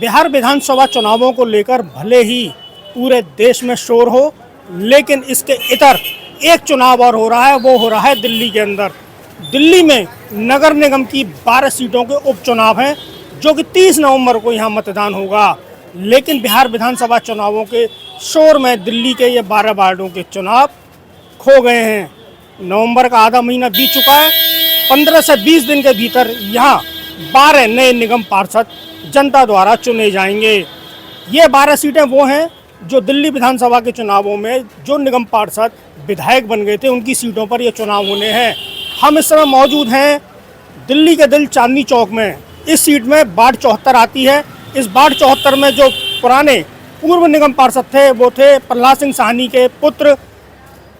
बिहार विधानसभा चुनावों को लेकर भले ही पूरे देश में शोर हो, लेकिन इसके इतर एक चुनाव और हो रहा है। वो हो रहा है दिल्ली के अंदर। दिल्ली में नगर निगम की 12 सीटों के उपचुनाव हैं, जो कि 30 नवंबर को यहाँ मतदान होगा। लेकिन बिहार विधानसभा चुनावों के शोर में दिल्ली के ये 12 वार्डों के चुनाव खो गए हैं। नवंबर का आधा महीना बीत चुका है। 15 से 20 दिन के भीतर यहाँ 12 नए निगम पार्षद जनता द्वारा चुने जाएंगे। ये 12 सीटें वो हैं जो दिल्ली विधानसभा के चुनावों में जो निगम पार्षद विधायक बन गए थे, उनकी सीटों पर ये चुनाव होने हैं। हम इस समय मौजूद हैं दिल्ली के दिल चांदनी चौक में। इस सीट में वार्ड 74 आती है। इस वार्ड 74 में जो पुराने पूर्व निगम पार्षद थे वो थे प्रहलाद सिंह साहनी के पुत्र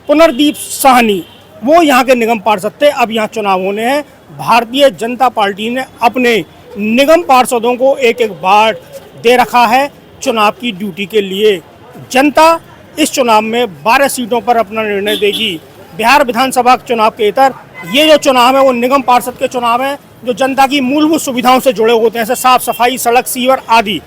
पुनर्दीप साहनी। वो यहाँ के निगम पार्षद थे। अब यहाँ चुनाव होने हैं। भारतीय जनता पार्टी ने अपने निगम पार्षदों को एक एक वार्ड दे रखा है चुनाव की ड्यूटी के लिए। जनता इस चुनाव में 12 सीटों पर अपना निर्णय देगी। बिहार विधानसभा चुनाव के इतर ये जो चुनाव है वो निगम पार्षद के चुनाव हैं, जो जनता की मूलभूत सुविधाओं से जुड़े होते हैं, जैसे साफ सफाई, सड़क, सीवर आदि।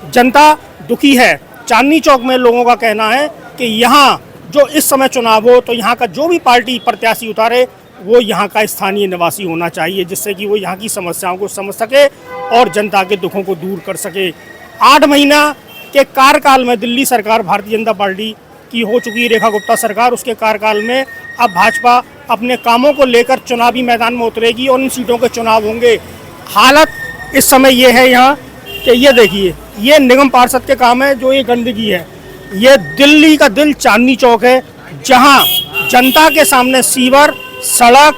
जनता दुखी है। चांदनी चौक में लोगों का कहना है कि यहाँ जो इस समय चुनाव हो तो यहाँ का जो भी पार्टी प्रत्याशी उतारे वो यहाँ का स्थानीय निवासी होना चाहिए, जिससे कि वो यहाँ की समस्याओं को समझ सके और जनता के दुखों को दूर कर सके। 8 महीना के कार्यकाल में दिल्ली सरकार भारतीय जनता पार्टी की हो चुकी रेखा गुप्ता सरकार, उसके कार्यकाल में अब भाजपा अपने कामों को लेकर चुनावी मैदान में उतरेगी और इन सीटों के चुनाव होंगे। हालत इस समय ये है यहाँ कि ये देखिए, ये निगम पार्षद के काम है, जो ये गंदगी है। ये दिल्ली का दिल चांदनी चौक है, जहाँ जनता के सामने सीवर, सड़क,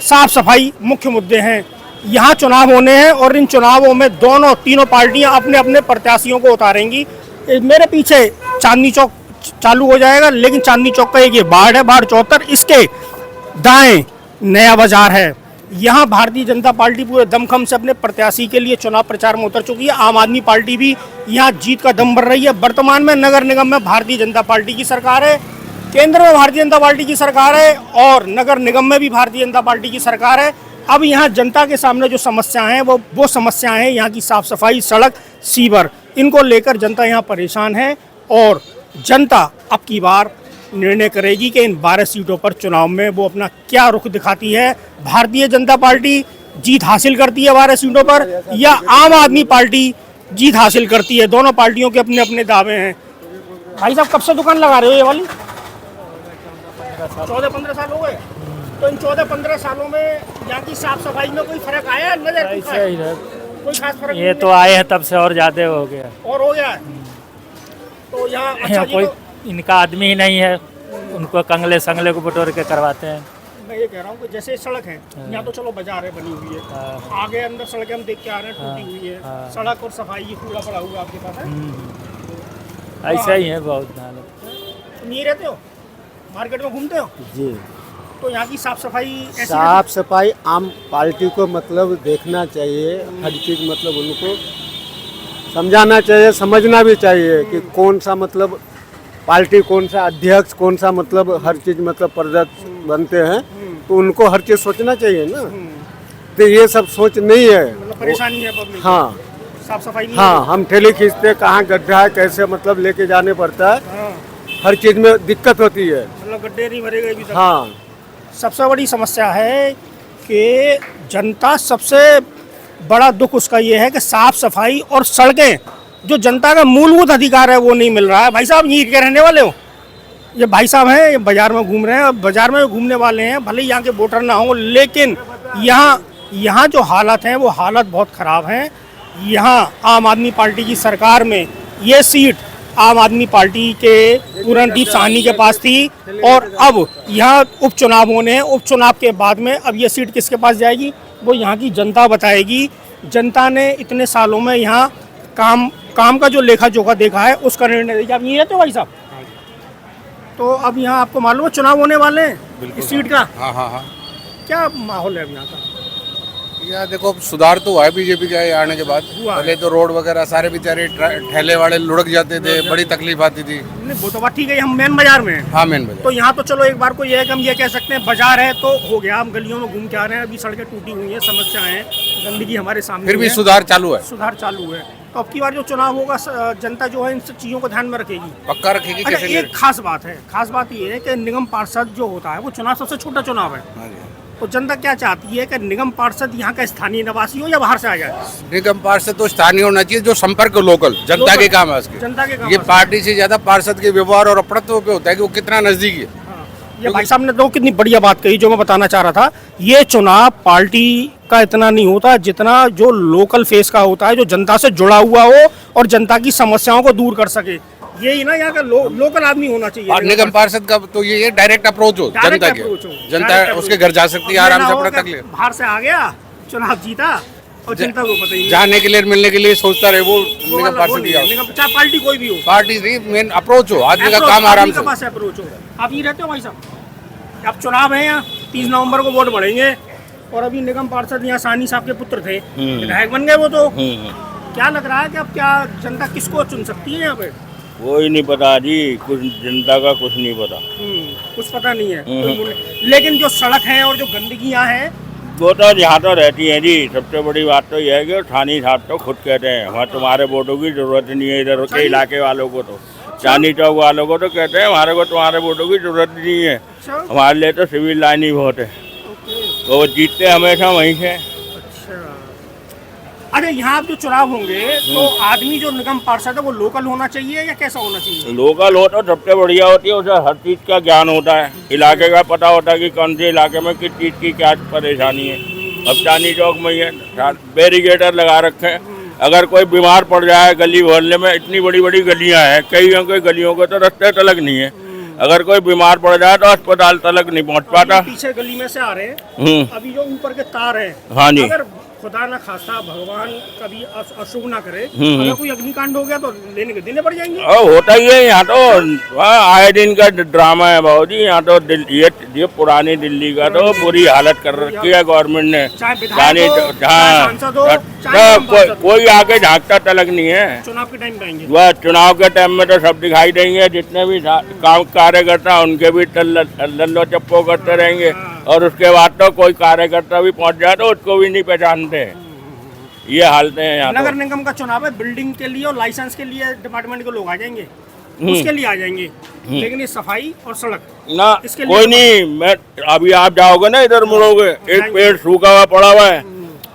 साफ सफाई मुख्य मुद्दे हैं। यहाँ चुनाव होने हैं और इन चुनावों में तीनों पार्टियां अपने अपने प्रत्याशियों को उतारेंगी। मेरे पीछे चांदनी चौक चालू हो जाएगा, लेकिन चांदनी चौक का एक ये वार्ड है, वार्ड 74, इसके दाएं नया बाजार है। यहाँ भारतीय जनता पार्टी पूरे दमखम से अपने प्रत्याशी के लिए चुनाव प्रचार में उतर चुकी है। आम आदमी पार्टी भी यहाँ जीत का दम भर रही है। वर्तमान में नगर निगम में भारतीय जनता पार्टी की सरकार है, केंद्र में भारतीय जनता पार्टी की सरकार है और नगर निगम में भी भारतीय जनता पार्टी की सरकार है। अब यहाँ जनता के सामने जो समस्याएं हैं वो समस्याएं हैं यहाँ की साफ सफाई, सड़क, सीवर। इनको लेकर जनता यहाँ परेशान है और जनता अब की बार निर्णय करेगी कि इन 12 सीटों पर चुनाव में वो अपना क्या रुख दिखाती है। भारतीय जनता पार्टी जीत हासिल करती है 12 सीटों पर या आम आदमी पार्टी जीत हासिल करती है। दोनों पार्टियों के अपने अपने दावे हैं। भाई साहब, कब से दुकान लगा रहे हो ये वाली? 14-15 साल हो गए। तो इन 14-15 सालों में यहाँ की साफ सफाई में कोई फर्क आया नजर? कोई खास फर्क? ये तो आए हैं तब से और ज्यादा हो गया। और हो गया है। तो यहाँ अच्छा कोई इनका आदमी ही नहीं है, उनको कंगले संगले को बटोर के करवाते हैं। मैं ये कह रहा हूँ कि जैसे सड़क है यहाँ, तो चलो बाजार है, बनी हुई है, आगे अंदर सड़कें हम देख के आ रहे हैं टूटी हुई है। सड़क और सफाई ये कूड़ा पड़ा हुआ आपके पास है? ऐसा ही है बहुत हालत। तुम यहीं रहते हो, मार्केट में घूमते हो जी? तो यहाँ की साफ सफाई साफ सफाई आम पार्टी को मतलब देखना चाहिए, हर चीज़ मतलब उनको समझाना चाहिए, समझना भी चाहिए कि कौन सा मतलब पार्टी, कौन सा अध्यक्ष, कौन सा मतलब हर चीज़ मतलब पार्षद बनते हैं, तो उनको हर चीज़ सोचना चाहिए ना। तो ये सब सोच नहीं है, मतलब परेशानी है पब्लिक। हाँ, साफ सफाई नहीं हाँ, हम ठेले खींचते कहाँ गड्ढा है, कैसे मतलब लेके जाने पड़ता है, हर चीज़ में दिक्कत होती है। मतलब गड्ढे नहीं भरे गए अभी तक। हाँ, सबसे बड़ी समस्या है कि जनता, सबसे बड़ा दुख उसका ये है कि साफ सफाई और सड़कें, जो जनता का मूलभूत अधिकार है, वो नहीं मिल रहा है। भाई साहब, यहीं के रहने वाले हो? ये भाई साहब हैं, ये बाजार में घूम रहे हैं, बाजार में घूमने वाले हैं, भले ही यहाँ के वोटर ना हो, लेकिन यहाँ जो हालत हैं वो हालत बहुत ख़राब हैं। यहाँ आम आदमी पार्टी की सरकार में ये सीट आम आदमी पार्टी के पूरनदीप साहनी के पास थी और अब यहाँ उपचुनाव होने हैं। उपचुनाव के बाद में अब ये सीट किसके पास जाएगी वो यहाँ की जनता बताएगी। जनता ने इतने सालों में यहाँ काम का जो लेखा जोखा देखा है उसका निर्णय देखिए। आप यहीं रहते हो भाई साहब? तो अब यहाँ आपको मालूम है चुनाव होने वाले हैं इस सीट का? हाँ हाँ हाँ। क्या माहौल है यहाँ का? यार देखो, सुधार तो हुआ है बीजेपी के आने के बाद। पहले तो रोड वगैरह सारे बेचारे ठेले वाले लुढ़क जाते थे, बड़ी तकलीफ आती थी। नहीं, वो तो बात ठीक है, हम मेन बाजार में हैं। हाँ, मेन बाजार। तो यहाँ तो चलो एक बार को ये है कि हम ये कह सकते हैं बाजार है तो हो गया, हम गलियों में घूम के आ रहे हैं, अभी सड़कें टूटी हुई हैं, समस्याएं हैं, गंदगी हमारे सामने, फिर भी सुधार चालू है। सुधार चालू है। तो अब की बार जो चुनाव होगा जनता जो है इन सब चीज़ों को ध्यान में रखेगी। पक्का रखेगी। अच्छा, कैसे एक खास बात है, खास बात ये है कि निगम पार्षद जो होता है वो चुनाव सबसे छोटा चुनाव है। हाँ जी। तो जनता क्या चाहती है कि निगम पार्षद यहाँ का स्थानीय निवासी हो या बाहर से आ जाए? निगम पार्षद तो स्थानीय होना चाहिए, जो संपर्क लोकल जनता लोकल, के काम है उसके। जनता के काम ये है। पार्टी से ज्यादा पार्षद के व्यवहार और अपनत्व पे होता है कि वो कितना नजदीकी है। ये भाई साहब ने तो कितनी बढ़िया बात कही जो मैं बताना चाह रहा था। ये चुनाव पार्टी का इतना नहीं होता जितना जो लोकल फेस का होता है, जो जनता से जुड़ा हुआ हो और जनता की समस्याओं को दूर कर सके। यही ना यहाँ का लोकल आदमी होना चाहिए। और निगम पार्षद का तो ये डायरेक्ट अप्रोच हो Direct जनता approach हो, के, जनता direct उसके approach। घर जा सकती है आराम से अपना तक ले। बाहर से आ गया, चुनाव जीता और जनता को पता ही जाने के लिए मिलने के लिए सोचता रहे वो निगम पार्षद की निगम, चाहे पार्टी कोई भी हो, पार्टी नहीं, मेन अप्रोच हो, आदमी का Approach, काम आराम आदमी के से। पास अप्रोच हो। आप ये रहते हो भाई साहब, अब चुनाव है यहाँ 30 नवंबर को वोट बढ़ेंगे और अभी निगम पार्षद यहाँ साहनी साहब के पुत्र थे, विधायक बन गए वो तो। क्या लग रहा है कि अब क्या जनता किसको चुन सकती है यहाँ पे? कोई नहीं पता जी, कुछ जनता का कुछ नहीं पता। कुछ पता नहीं है कोई लेकिन जो सड़क है और जो गंदगियाँ हैं वो तो यहाँ तो रहती है जी। सबसे बड़ी बात तो यह है कि ठानी साहब तो खुद कहते हैं हमारे तुम्हारे वोटों की जरूरत नहीं है, इधर के इलाके वालों को तो, चांदनी चौक वालों को तो कहते हैं हमारे को तुम्हारे वोटों की जरूरत नहीं है, हमारे लिए तो सिविल लाइन ही बहुत है। तो वो जीतते हमेशा वहीं से। अच्छा, यहाँ जो चुनाव होंगे तो आदमी जो निगम पार्षद है वो लोकल होना चाहिए या कैसा होना चाहिए? लोकल हो तो सबसे बढ़िया होती है, उसे हर चीज़ का ज्ञान होता है, इलाके का पता होता है कि कौन से इलाके में किस चीज़ की क्या परेशानी है। अब चांदनी चौक में ही है, बैरिकेटर लगा रखे हैं, अगर कोई बीमार पड़ जाए गली मोहल्ले में, इतनी बड़ी बड़ी गलियां हैं, कई गलियों के तो रास्ते तलक नहीं है, अगर कोई बीमार पड़ जाए तो अस्पताल तलक नहीं पहुंच पाता। पीछे गली में से आ रहे हैं, अभी जो ऊपर के तार हैं, हाँ जी, अगर खुदा ना खास्ता भगवान कभी अशुभ ना करे, अगर कोई अग्निकांड हो गया तो देने पड़ जाएंगे। होता ही है यहाँ तो, आए दिन का ड्रामा है बाबू जी। यहाँ तो ये पुरानी दिल्ली का तो बुरी हालत कर रखी है गवर्नमेंट ने। कोई आगे झांकता तलक नहीं है। चुनाव के टाइम पाएंगे, वह चुनाव के टाइम में तो सब दिखाई देंगे, जितने भी काम कार्यकर्ता उनके भी लल्लो चप्पो करते रहेंगे, और उसके बाद तो कोई कार्यकर्ता भी पहुंच जाए तो उसको भी नहीं पहचानते। ये हालत है यहाँ। नगर निगम का चुनाव है, बिल्डिंग के लिए और लाइसेंस के लिए डिपार्टमेंट के लोग आ जाएंगे, उसके लिए आ जाएंगे, लेकिन ये सफाई और सड़क ना कोई नहीं। मैं अभी आप जाओगे ना, इधर मुड़ोगे, एक पेड़ सूखा हुआ पड़ा हुआ है,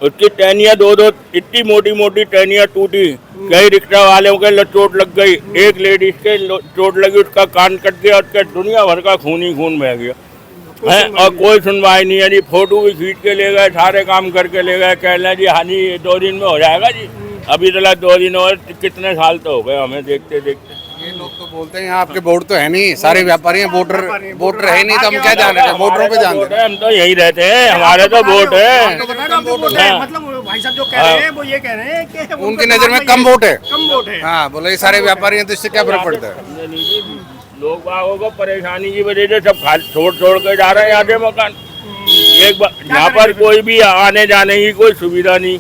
उसकी टहनियाँ दो इतनी मोटी मोटी टहनियाँ टूटी, कई रिक्शा वालों के चोट लग गई, एक लेडीज के चोट लगी, उसका कान कट गया, उसका दुनिया भर का खून ही खून बह गया है, और कोई सुनवाई नहीं है जी। फोटो भी खींच के ले गए, सारे काम करके ले गए, कह रहे जी हाँ जी 2 दिन में हो जाएगा जी। अभी तक 2 दिन और कितने साल तो हो गए हमें देखते देखते। ये लोग तो बोलते हैं आपके वोट तो है नहीं, सारे व्यापारी हैं, वोटर है नहीं, तो हम क्या जान रहे हैं, वोटरों पे जान रहे हैं। हम तो यही रहते हैं, हमारे तो वोट है। मतलब भाई साहब जो कह रहे हैं वो ये कह रहे हैं कि उनकी नजर में कम वोट है, कम वोट है। हाँ बोले ये सारे व्यापारी हैं तो इससे क्या फर्क पड़ता है। लोग बागों को परेशानी की वजह से सब छोड़ के जा रहे हैं यहाँ से मकान। एक बार यहाँ पर कोई भी आने जाने की कोई सुविधा नहीं,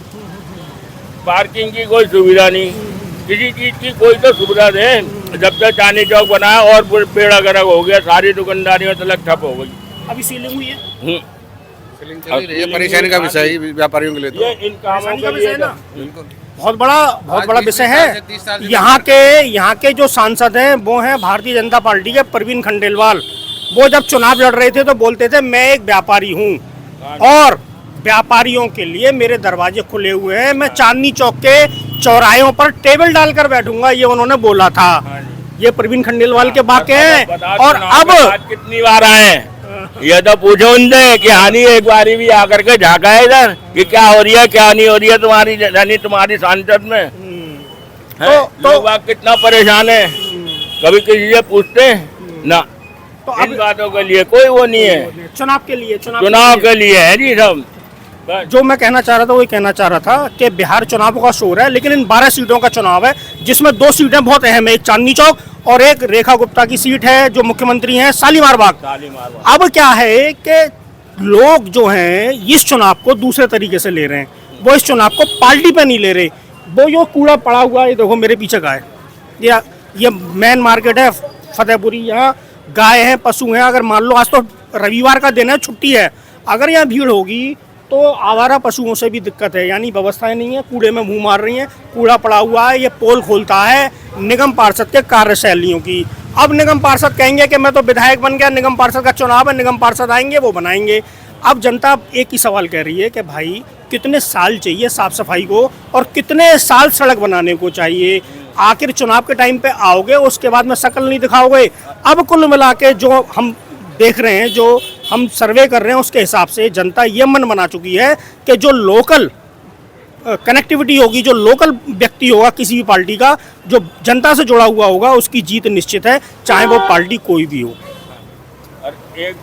पार्किंग की कोई सुविधा नहीं, किसी चीज की कोई तो सुविधा दे। जब तक चांदनी चौक बना और पेड़ वगैरह हो गया, सारी दुकानदारियों तक ठप हो गई। अभी सीलिंग हुई है, ये परेशानी का विषय है व्यापारियों के लिए, तो इन कामों के लिए तो बहुत बड़ा विषय है। यहाँ के जो सांसद हैं वो हैं भारतीय जनता पार्टी के प्रवीण खंडेलवाल। वो जब चुनाव लड़ रहे थे तो बोलते थे मैं एक व्यापारी हूँ और व्यापारियों के लिए मेरे दरवाजे खुले हुए हैं, मैं चांदनी चौक के चौराहों पर टेबल डालकर बैठूंगा, ये उन्होंने बोला था। ये प्रवीण खंडेलवाल के वाक्य हैं। और अब कितनी बार आए ये तो पूछो उनसे कि हानि एक बारी भी आकर के झाँका है इधर कि क्या हो रही है क्या नहीं हो रही है तुम्हारी सांसद में। लोग कितना परेशान है, कभी किसी से पूछते ना। तो इन बातों के लिए कोई वो नहीं है, चुनाव के लिए है जी सब। जो मैं कहना चाह रहा था वही कहना चाह रहा था कि बिहार चुनाव का शोर है, लेकिन इन 12 सीटों का चुनाव है जिसमें 2 सीटें बहुत अहम है, एक चांदनी चौक और एक रेखा गुप्ता की सीट है जो मुख्यमंत्री हैं शालीमार बाग। अब क्या है कि लोग जो हैं इस चुनाव को दूसरे तरीके से ले रहे हैं, वो इस चुनाव को पार्टी पे नहीं ले रहे। वो जो कूड़ा पड़ा हुआ है, ये देखो मेरे पीछे गाय, ये मेन मार्केट है फतेहपुरी, यहाँ गाय हैं पशु हैं। अगर मान लो आज तो रविवार का दिन है, छुट्टी है, अगर यहाँ भीड़ होगी तो आवारा पशुओं से भी दिक्कत है, यानी व्यवस्थाएं नहीं है, कूड़े में मुंह मार रही हैं, कूड़ा पड़ा हुआ है, ये पोल खोलता है निगम पार्षद के कार्यशैलियों की। अब निगम पार्षद कहेंगे कि मैं तो विधायक बन गया, निगम पार्षद का चुनाव है, निगम पार्षद आएंगे वो बनाएंगे। अब जनता एक ही सवाल कह रही है कि भाई कितने साल चाहिए साफ सफाई को और कितने साल सड़क बनाने को चाहिए। आखिर चुनाव के टाइम पे आओगे, उसके बाद में शक्ल नहीं दिखाओगे। अब कुल मिला के जो हम देख रहे हैं, जो हम सर्वे कर रहे हैं, उसके हिसाब से जनता ये मन बना चुकी है कि जो लोकल कनेक्टिविटी होगी, जो लोकल व्यक्ति होगा किसी भी पार्टी का, जो जनता से जुड़ा हुआ होगा, उसकी जीत निश्चित है, चाहे वो पार्टी कोई भी हो। और एक